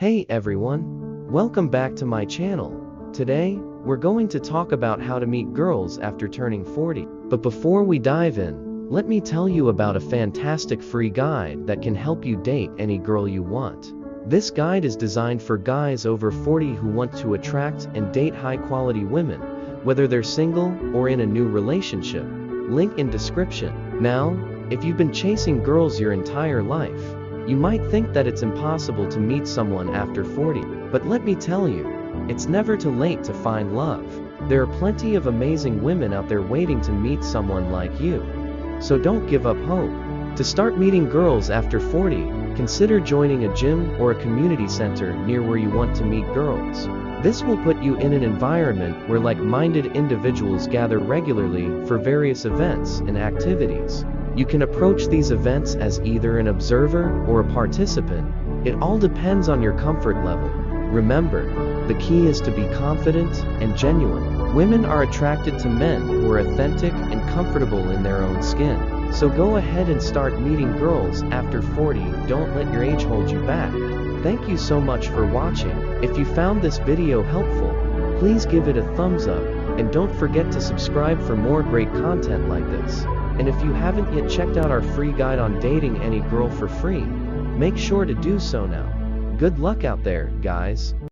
Hey everyone! Welcome back to my channel. Today, we're going to talk about how to meet girls after turning 40. But before we dive in, let me tell you about a fantastic free guide that can help you date any girl you want. This guide is designed for guys over 40 who want to attract and date high-quality women, whether they're single or in a new relationship. Link in description. Now, if you've been chasing girls your entire life, you might think that it's impossible to meet someone after 40, but let me tell you, it's never too late to find love. There are plenty of amazing women out there waiting to meet someone like you. So don't give up hope. To start meeting girls after 40, consider joining a gym or a community center near where you want to meet girls. This will put you in an environment where like-minded individuals gather regularly for various events and activities. You can approach these events as either an observer or a participant. It all depends on your comfort level. Remember, the key is to be confident and genuine. Women are attracted to men who are authentic and comfortable in their own skin. So go ahead and start meeting girls after 40. Don't let your age hold you back. Thank you so much for watching. If you found this video helpful, please give it a thumbs up, and don't forget to subscribe for more great content like this. And if you haven't yet checked out our free guide on dating any girl for free, make sure to do so now. Good luck out there, guys.